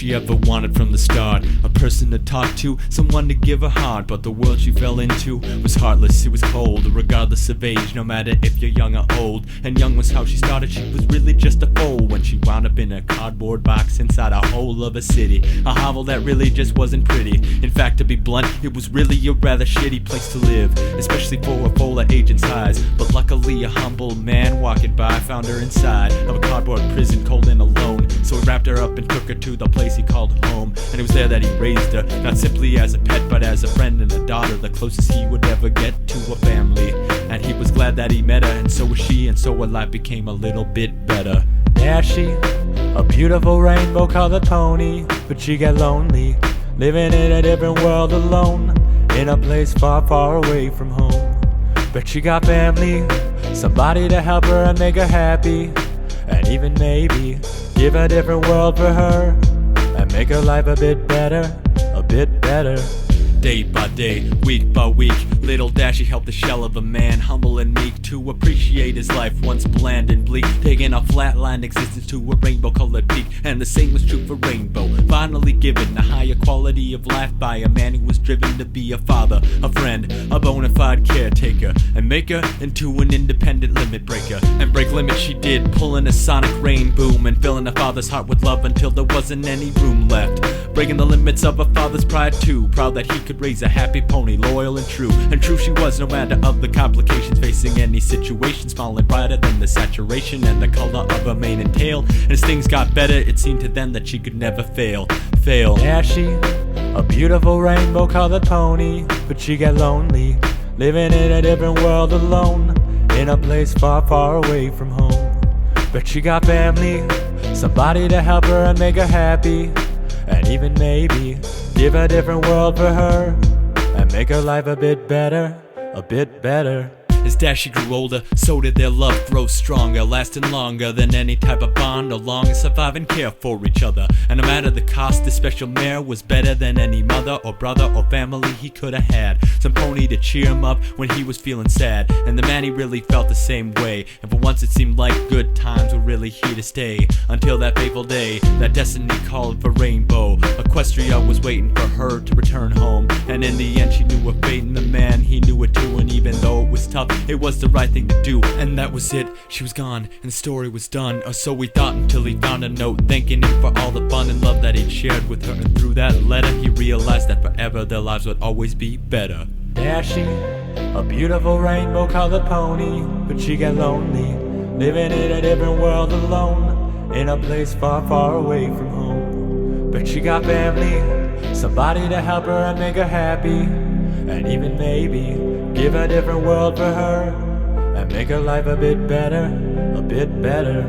she ever wanted from the start. A person to talk to, someone to give her heart. But the world she fell into was heartless, it was cold. Regardless of age, no matter if you're young or old. And young was how she started, she was really just a fool when she wound up in a cardboard box inside a hole of a city. A hovel that really just wasn't pretty. In fact, to be blunt, it was really a rather shitty place to live, especially for a fool her age and size. But luckily a humble man walking by found her inside of a cardboard prison, cold and alone. So he wrapped her up and took her to the place he called home. And it was there that he raised her, not simply as a pet but as a friend and a daughter, the closest he would ever get to a family. And he was glad that he met her, and so was she, and so her life became a little bit better. There she, a beautiful rainbow colored pony, but she got lonely, living in a different world alone, in a place far, far away from home. But she got family, somebody to help her and make her happy, and even maybe give a different world for her, and make her life a bit better, a bit better. Day by day, week by week, little Dashie helped the shell of a man, humble and meek, to appreciate his life once bland and bleak, taking a flatline existence to a rainbow-colored peak. And the same was true for Rainbow, finally given a higher quality of life by a man who was driven to be a father, a friend, a bona fide caretaker, and make her into an independent limit breaker. And break limits she did, pulling a sonic rain boom and filling her father's heart with love until there wasn't any room left, breaking the limits of her father's pride too, proud that he could raise a happy pony, loyal and true. And true she was, no matter of the complications facing any situation, smiling brighter than the saturation and the color of her mane and tail. And as things got better, it seemed to them that she could never fail. There she, a beautiful rainbow colored pony, but she got lonely, living in a different world alone, in a place far, far away from home. But she got family, somebody to help her and make her happy, and even maybe give a different world for her, and make her life a bit better, a bit better. As Dashie grew older, so did their love grow stronger, lasting longer than any type of bond, or long as survive and care for each other. And no matter the cost, the special mare was better than any mother or brother or family he could have had. Some pony to cheer him up when he was feeling sad, and the man he really felt the same way. And for once it seemed like good times were really here to stay, until that fateful day that destiny called for Rainbow. Equestria was waiting for her to return home, and in the end she knew her fate, and the man he knew it too. And even though it was tough, it was the right thing to do, and that was it. She was gone, and the story was done, or so we thought, until he found a note thanking him for all the fun and love that he'd shared with her. And through that letter he realized that forever their lives would always be better. There she, a beautiful rainbow colored pony, but she got lonely, living in a different world alone, in a place far, far away from home. But she got family, somebody to help her and make her happy, and even maybe give a different world for her, and make her life a bit better, a bit better.